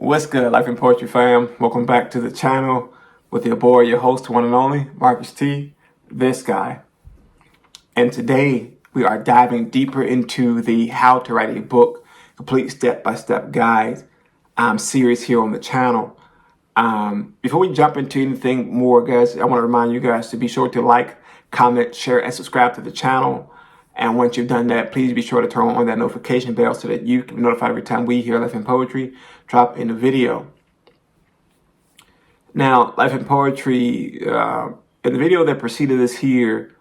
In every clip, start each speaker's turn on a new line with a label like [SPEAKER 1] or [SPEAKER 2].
[SPEAKER 1] What's good, Life and Poetry fam? Welcome back to the channel with your boy, your host, one and only, Marcus T, this guy. And today we are diving deeper into the How to Write a Book, Complete Step-by-Step Guide series here on the channel. Before we jump into anything more, guys, I want to remind you guys to be sure to like, comment, share, and subscribe to the channel. And once you've done that, please be sure to turn on that notification bell so that you can be notified every time we here, Life and Poetry, drop in a video. Now, Life and Poetry, in the video that preceded this here,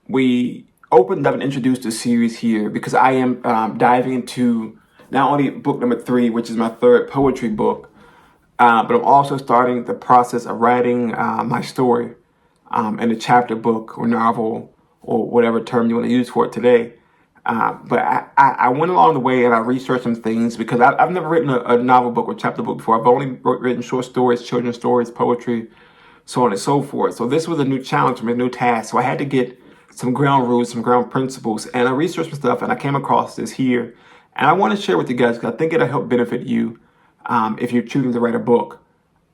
[SPEAKER 1] we opened up and introduced a series here because I am diving into not only book number 3, which is my third poetry book, but I'm also starting the process of writing my story in a chapter book or novel, or whatever term you want to use for it today. But I went along the way and I researched some things because I've never written a novel book or chapter book before. I've only written short stories, children's stories, poetry, so on and so forth. So this was a new challenge for me, a new task. So I had to get some ground rules, some ground principles, and I researched some stuff and I came across this here. And I want to share with you guys because I think it'll help benefit you if you're choosing to write a book.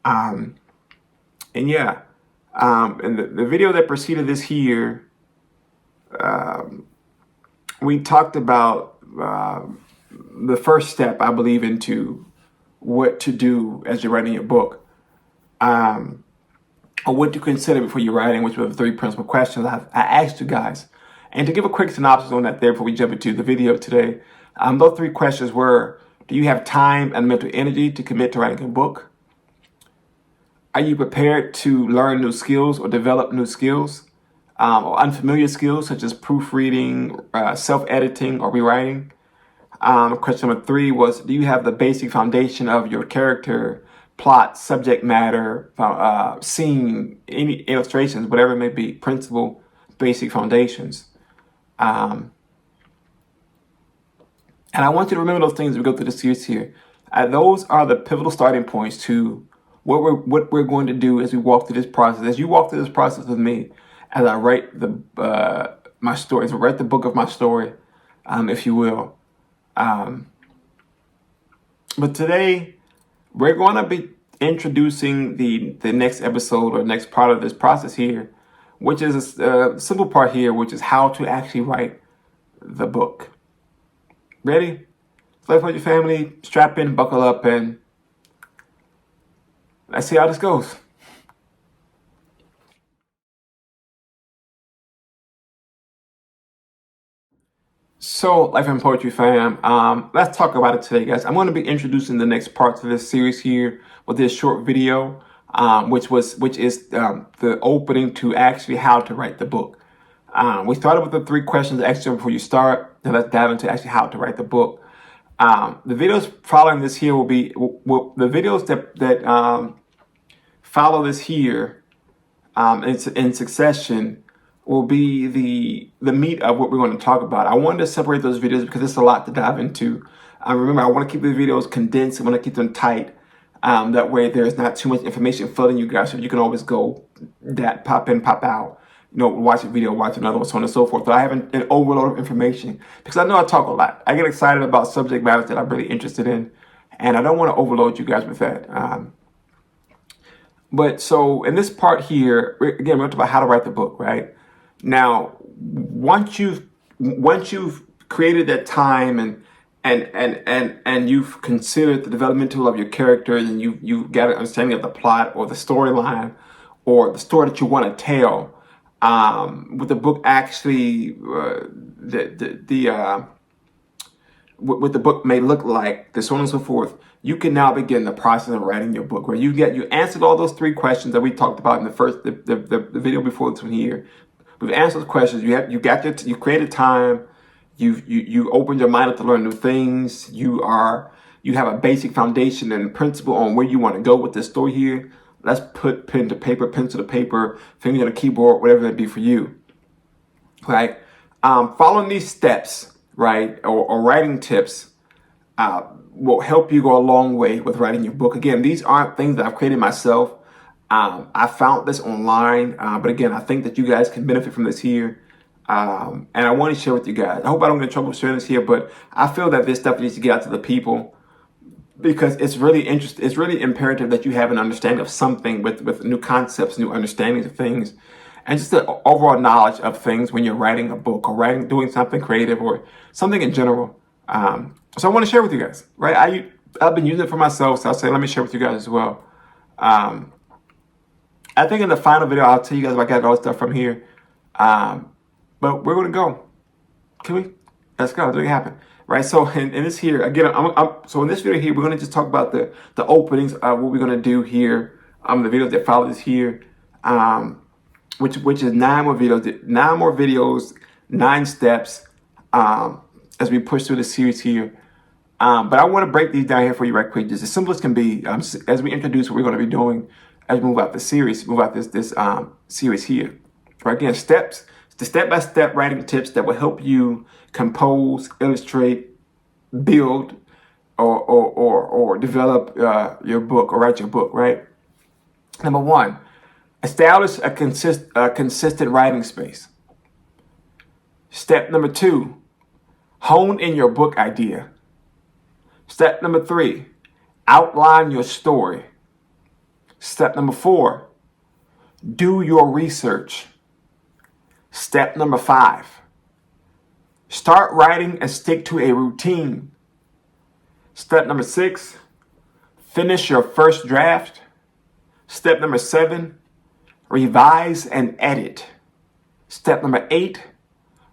[SPEAKER 1] And the video that preceded this here, we talked about the first step, I believe, into what to do as you're writing your book, or what to consider before you're writing, which were the 3 principal questions I asked you guys. And to give a quick synopsis on that there before we jump into the video today, those 3 questions were: do you have time and mental energy to commit to writing a book? Are you prepared to learn new skills or develop new skills? Or unfamiliar skills such as proofreading, self-editing, or rewriting. Question number 3 was, do you have the basic foundation of your character, plot, subject matter, scene, any illustrations, whatever it may be, principle, basic foundations. And I want you to remember those things as we go through the series here. Those are the pivotal starting points to what we're going to do as we walk through this process. As you walk through this process with me, as I write my story, as I write the book of my story, if you will. But today, we're going to be introducing the next episode or next part of this process here, which is a simple part here, which is how to actually write the book. Ready? Life with your family, strap in, buckle up, and let's see how this goes. So, Life and Poetry fam, let's talk about it today, guys. I'm going to be introducing the next parts of this series here with this short video, which is the opening to actually how to write the book. We started with the 3 questions extra before you start. Now let's dive into actually how to write the book. The videos following this here will be the videos that follow this here in succession. Will be the meat of what we're going to talk about. I wanted to separate those videos because it's a lot to dive into. Remember, I want to keep the videos condensed. I want to keep them tight. That way there's not too much information flooding you guys, so you can always go that pop in, pop out. Watch a video, watch another one, so on and so forth. So I have an overload of information because I know I talk a lot. I get excited about subject matters that I'm really interested in, and I don't want to overload you guys with that. But so in this part here, we're going to talk about how to write the book, right? Now, once you've created that time and you've considered the developmental of your characters and you've got an understanding of the plot or the storyline or the story that you want to tell, what the book actually what the book may look like, so on and so forth, you can now begin the process of writing your book, where you answered all those 3 questions that we talked about in the video before this one here. We've answered those questions. You created time. You opened your mind up to learn new things. You have a basic foundation and principle on where you want to go with this story here. Let's put pen to paper, pencil to paper, finger on the keyboard, whatever that be for you. Right? Following these steps, right, or writing tips, will help you go a long way with writing your book. Again, these aren't things that I've created myself. I found this online, but again, I think that you guys can benefit from this here. And I want to share with you guys. I hope I don't get in trouble sharing this here, but I feel that this stuff needs to get out to the people. because it's really interesting. It's really imperative that you have an understanding of something with new concepts, new understandings of things, and just the overall knowledge of things when you're writing a book or doing something creative or something in general. So I want to share with you guys, right? I've been using it for myself, so I'll say let me share with you guys as well. I think in the final video I'll tell you guys if I got all the stuff from here. But we're gonna go. Can we? Let's go. Let's make it happen. Right. So in this here again, so in this video here, we're gonna just talk about the openings. What we're gonna do here. The videos that follow this here. Which is 9 more videos, 9 steps. As we push through the series here. But I want to break these down here for you right quick, just as simple as can be. As we introduce what we're going to be doing as we move out the series, this series here. Right, again, steps, the step-by-step writing tips that will help you compose, illustrate, build, or develop your book or write your book. Right. Number 1, establish a consistent writing space. Step number 2, hone in your book idea. Step number 3, outline your story. Step number 4, do your research. Step number 5, start writing and stick to a routine. Step number 6, finish your first draft. Step number 7, revise and edit. Step number 8,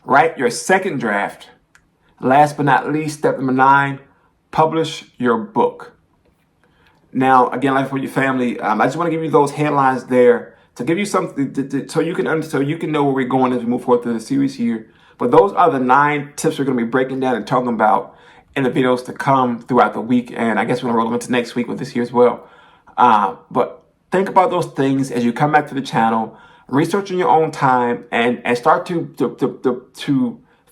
[SPEAKER 1] write your second draft. Last but not least, step number 9, publish your book. Now, again, Life for Your Family, I just want to give you those headlines there to give you something so you can know where we're going as we move forward through the series here. But those are the 9 tips we're going to be breaking down and talking about in the videos to come throughout the week. And I guess we're going to roll them into next week with this here as well. But think about those things as you come back to the channel, research in your own time, and start to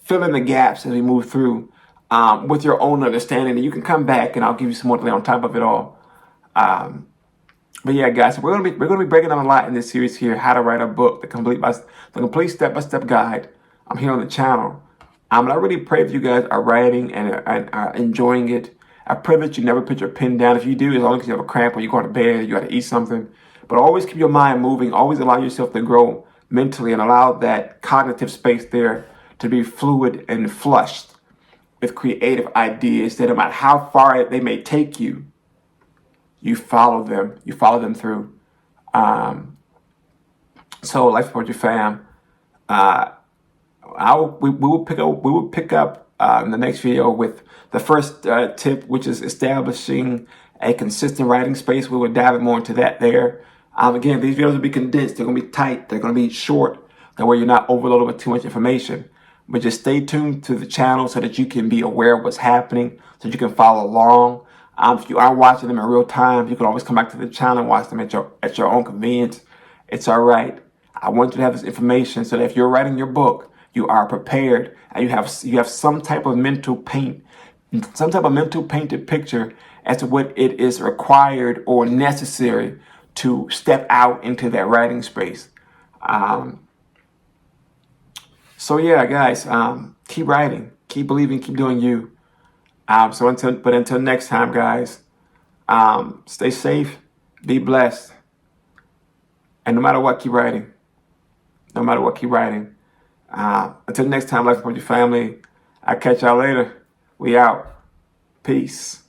[SPEAKER 1] fill in the gaps as we move through with your own understanding. And you can come back and I'll give you some more to lay on top of it all. But yeah, guys, we're gonna be breaking down a lot in this series here, how to write a book, the complete step-by-step guide. I'm here on the channel. And I really pray that you guys are writing and are enjoying it. I pray that you never put your pen down. If you do, it's only because you have a cramp or you go to bed, you got to eat something. But always keep your mind moving. Always allow yourself to grow mentally and allow that cognitive space there to be fluid and flushed with creative ideas that no matter how far they may take you, you follow them through. So Life Poetry fam, we will pick up in the next video with the first tip, which is establishing a consistent writing space. We will dive more into that there. Again, these videos will be condensed. They're going to be tight. They're going to be short. That way you're not overloaded with too much information. But just stay tuned to the channel so that you can be aware of what's happening, so that you can follow along. If you are watching them in real time, you can always come back to the channel and watch them at your own convenience. It's all right. I want you to have this information so that if you're writing your book, you are prepared and you have some type of mental painted picture as to what it is required or necessary to step out into that writing space. So yeah, guys, keep writing, keep believing, keep doing you. Until next time, guys, stay safe, be blessed, and no matter what, keep writing. No matter what, keep writing. Until next time, Life for Your Family. I'll catch y'all later. We out. Peace.